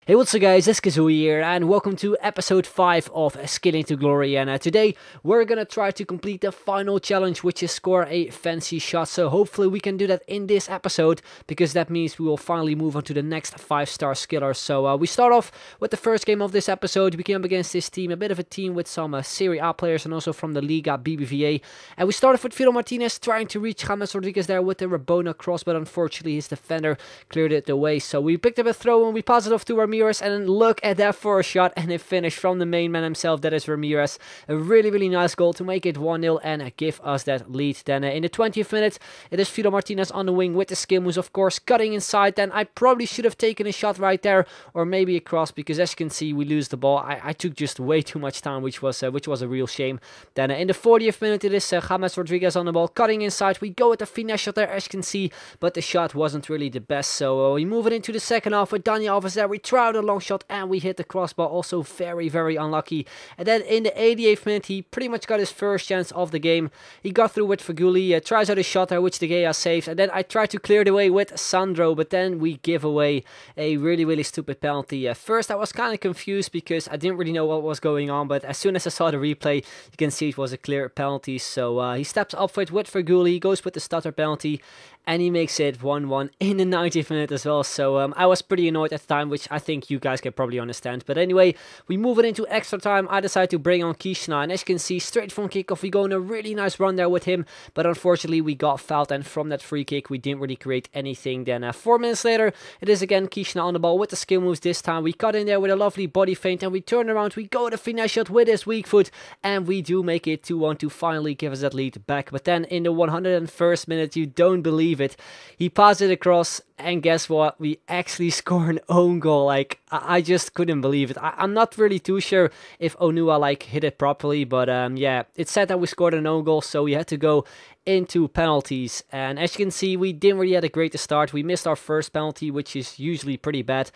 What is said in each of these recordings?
Hey, what's up guys, it's Kazooie here and welcome to episode 5 of Scaling to Glory, and today we're gonna try to complete the final challenge, which is score a fancy shot. So hopefully we can do that in this episode, because that means we will finally move on to the next 5-star skiller. So we start off with the first game of this episode. We came up against this team, a bit of a team with some Serie A players and also from the Liga BBVA. And we started with Fidel Martinez trying to reach James Rodriguez there with the Rabona cross, but unfortunately his defender cleared it away. So we picked up a throw and we passed it off to Ramirez, and then look at that for a shot, and it finished from the main man himself, that is Ramirez. A really nice goal to make it 1-0 and give us that lead. Then in the 20th minute, it is Fidel Martinez on the wing with the skill moves, of course, cutting inside. Then I probably should have taken a shot right there, or maybe a cross, because as you can see, we lose the ball. I took just way too much time, which was a real shame. Then in the 40th minute, it is James Rodriguez on the ball, cutting inside. We go with the finesse shot there, as you can see, but the shot wasn't really the best. So we move it into the second half with Daniel Alves there. We try out a long shot and we hit the crossbar, also very unlucky. And then in the 88th minute, he pretty much got his first chance of the game. He got through with Faguli, tries out a shot there, which De Gea saves, and then I try to clear the way with Sandro, but then we give away a really stupid penalty. First I was kind of confused because I didn't really know what was going on, but as soon as I saw the replay, you can see it was a clear penalty. So he steps up for it with Faguli, he goes with the stutter penalty, and he makes it 1-1 in the 90th minute as well. So I was pretty annoyed at the time, which I think you guys can probably understand. But anyway, we move it into extra time. I decide to bring on Kishna, and as you can see, straight from kickoff, we go on a really nice run there with him. But unfortunately, we got fouled, and from that free kick, we didn't really create anything. Then 4 minutes later, it is again Kishna on the ball with the skill moves. This time, we cut in there with a lovely body feint, and we turn around. We go the finesse shot with his weak foot, and we do make it 2-1 to finally give us that lead back. But then in the 101st minute, you don't believe it, he passed it across, and guess what? We actually score an own goal. Like, I just couldn't believe it. I'm not really too sure if Onua hit it properly, but yeah, it said that we scored an own goal, so we had to go into penalties. And as you can see, we didn't really have a great start. We missed our first penalty, which is usually pretty bad.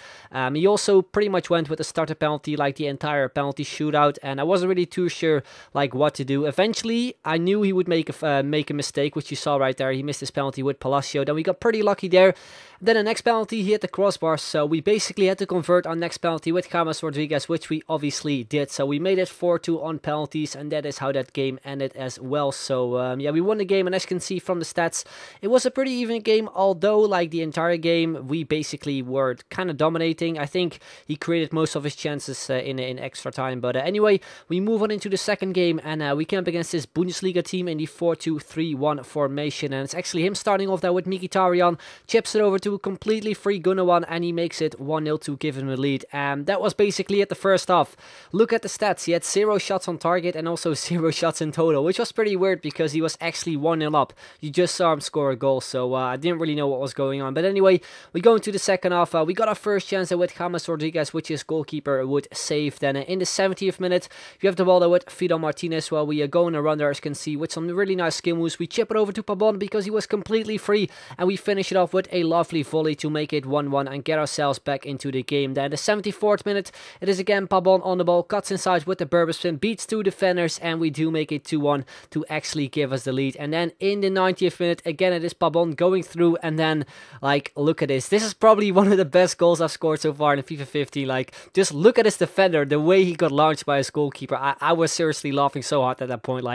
He also pretty much went with the starter penalty like the entire penalty shootout, and I wasn't really too sure what to do. Eventually, I knew he would make a mistake, which you saw right there. He missed his penalty with Palacio. Then we got pretty lucky there. Then the next penalty, he hit the crossbar, so we basically had to convert our next penalty with James Rodriguez, which we obviously did. So we made it 4-2 on penalties, and that is how that game ended as well. So yeah, we won the game, and as you can see from the stats, it was a pretty even game, although the entire game, we basically were kind of dominating. I think he created most of his chances in extra time. But anyway, we move on into the second game, and we came up against this Bundesliga team in the 4-2-3-1 formation, and it's actually him starting off there with Mkhitaryan, chips it over to a completely free Gundogan, and he makes it 1-0 to give him the lead. And that was basically it the first half. Look at the stats. He had 0 shots on target and also 0 shots in total, which was pretty weird because he was actually 1-0 up. You just saw him score a goal, so I didn't really know what was going on. But anyway, we go into the second half. We got our first chance with James Rodriguez, which his goalkeeper would save. Then in the 70th minute, you have the ball there with Fidel Martinez while we go on a run there, as you can see, with some really nice skill moves. We chip it over to Pabon because he was completely free, and we finish it off with a lovely volley to make it 1-1 and get ourselves back into the game. Then the 74th minute, it is again Pabon on the ball, cuts inside with the Berber spin, beats 2 defenders, and we do make it 2-1 to actually give us the lead. And then in the 90th minute, again it is Pabon going through, and then look at this. This is probably one of the best goals I've scored so far in FIFA 15. Just look at this defender, the way he got launched by his goalkeeper. I was seriously laughing so hard at that point.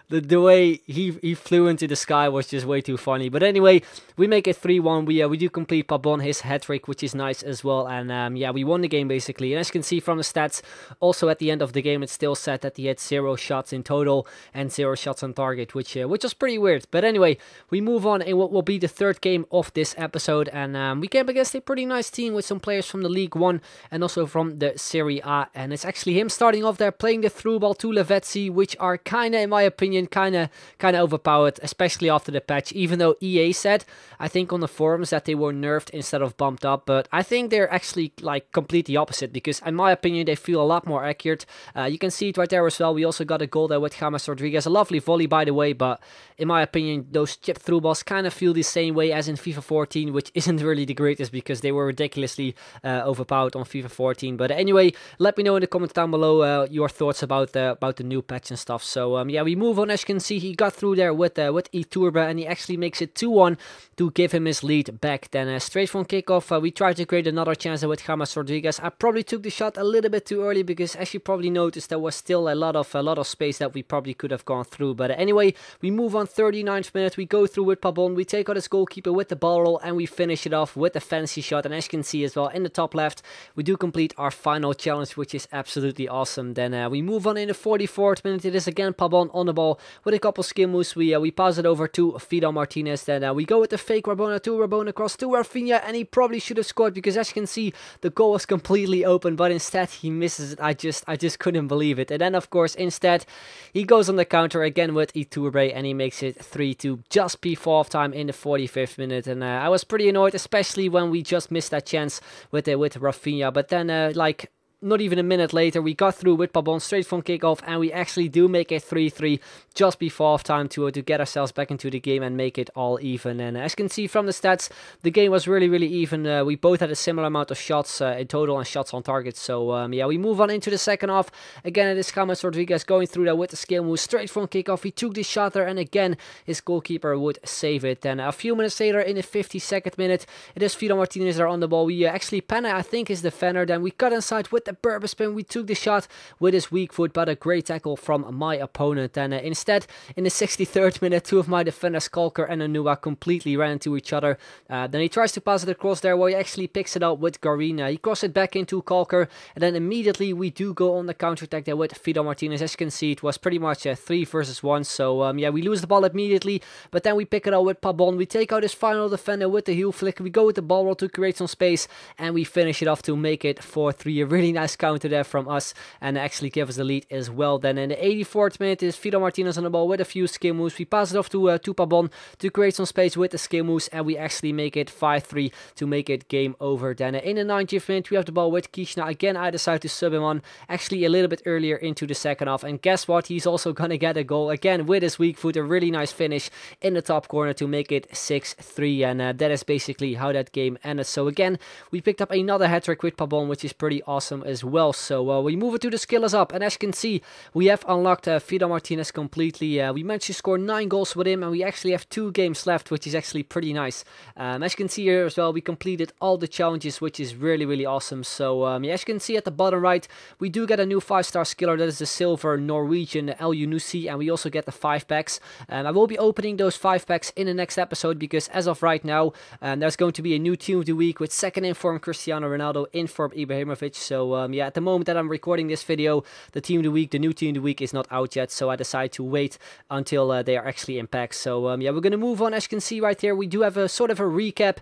The way he flew into the sky was just way too funny. But anyway, we make it 3-1. We do complete Pabon his hat-trick, which is nice as well. And yeah, we won the game basically. And as you can see from the stats, also at the end of the game, it still said that he had 0 shots in total and 0 shots on target, which was pretty weird. But anyway, we move on in what will be the third game of this episode. And we came up against a pretty nice team with some players from the League 1 and also from the Serie A. And it's actually him starting off there, playing the through ball to Lavezzi, which are kind of, in my opinion, kind of overpowered, especially after the patch, even though EA said, I think on the forums, that they were nerfed instead of bumped up. But I think they're actually completely opposite, because in my opinion, they feel a lot more accurate. You can see it right there as well. We also got a goal there with James Rodriguez, a lovely volley by the way, but in my opinion, those chip through balls kind of feel the same way as in FIFA 14, which isn't really the greatest because they were ridiculously overpowered on FIFA 14. But anyway, let me know in the comments down below your thoughts about the new patch and stuff. So yeah, we move on and as you can see, he got through there with Iturbe, and he actually makes it 2-1 to give him his lead back. Then straight from kickoff, we tried to create another chance with James Rodriguez. I probably took the shot a little bit too early because, as you probably noticed, there was still a lot of space that we probably could have gone through. But anyway, we move on 39th minute. We go through with Pabon. We take out his goalkeeper with the ball roll, and we finish it off with a fancy shot. And as you can see as well in the top left, we do complete our final challenge, which is absolutely awesome. Then we move on in the 44th minute. It is again Pabon on the ball with a couple skill moves. We pass it over to Vidal Martinez. Then we go with the fake Rabona to Rabona across to Rafinha, and he probably should have scored because, as you can see, the goal was completely open, but instead he misses it. I just couldn't believe it. And then of course instead he goes on the counter again with Iturbe, and he makes it 3-2 just before half time in the 45th minute. And I was pretty annoyed, especially when we just missed that chance with Rafinha. But then like not even a minute later, we got through with Pabon straight from kickoff, and we actually do make it 3-3 just before half time to get ourselves back into the game and make it all even. And as you can see from the stats, the game was really even. We both had a similar amount of shots in total and shots on target. So yeah, we move on into the second half. Again, it is James Rodriguez going through there with the skill move straight from kickoff. He took the shot there, and again his goalkeeper would save it. Then a few minutes later, in the 52nd minute, it is Vidal Martinez there on the ball. We actually Pena, I think, is the defender. Then we cut inside with the purpose spin. We took the shot with his weak foot, but a great tackle from my opponent. And instead, in the 63rd minute, two of my defenders, Kalker and Anua, completely ran into each other. Then he tries to pass it across there, where he actually picks it up with Garina. He crosses it back into Kalker, and then immediately we do go on the counter-attack there with Vidal Martinez. As you can see, it was pretty much 3 versus 1. So yeah, we lose the ball immediately, but then we pick it up with Pabon. We take out his final defender with the heel flick. We go with the ball roll to create some space, and we finish it off to make it 4-3. A really nice counter there from us, and actually give us the lead as well. Then in the 84th minute is Vidal Martinez on the ball with a few skill moves. We pass it off to Pabon to create some space with the skill moves, and we actually make it 5-3 to make it game over. Then in the 90th minute, we have the ball with Kishna. Again, I decide to sub him on actually a little bit earlier into the second half, and guess what? He's also gonna get a goal again with his weak foot. A really nice finish in the top corner to make it 6-3, and that is basically how that game ended. So again, we picked up another hat-trick with Pabon, which is pretty awesome as well. So we move it to the skillers up, and as you can see, we have unlocked Vidal Martinez completely. We managed to score 9 goals with him, and we actually have 2 games left, which is actually pretty nice. As you can see here as well, we completed all the challenges, which is really awesome. So yeah, as you can see at the bottom right, we do get a new 5-star skiller. That is the silver Norwegian El Yunusi, and we also get the 5 packs. I will be opening those 5 packs in the next episode, because as of right now, there's going to be a new team of the week with second informed Cristiano Ronaldo, informed Ibrahimovic. So yeah, at the moment that I'm recording this video, the team of the week, the new team of the week, is not out yet. So I decided to wait until they are actually in packs. So yeah, we're gonna move on. As you can see right here, we do have a sort of a recap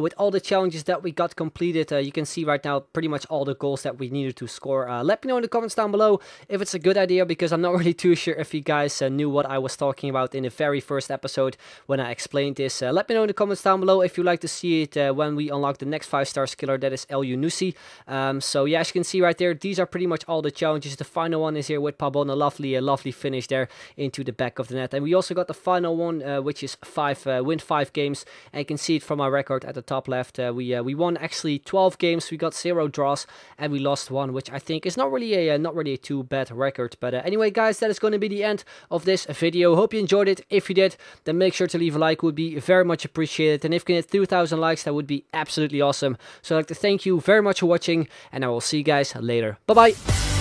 with all the challenges that we got completed. You can see right now pretty much all the goals that we needed to score. Let me know in the comments down below if it's a good idea, because I'm not really too sure if you guys knew what I was talking about in the very first episode when I explained this. Let me know in the comments down below if you'd like to see it when we unlock the next 5-star skiller, that is El Yunusi. So yeah, as you can see right there, these are pretty much all the challenges. The final one is here with Pabon, a lovely finish there into the back of the net. And we also got the final one, which is win 5 games, and you can see it from our record at the top left. We won actually 12 games, we got 0 draws, and we lost 1, which I think is not really a too bad record. But anyway, guys, that is going to be the end of this video. Hope you enjoyed it. If you did, then make sure to leave a like, would be very much appreciated. And if you can hit 2,000 likes, that would be absolutely awesome. So I'd like to thank you very much for watching, and I will see you guys later. Bye bye.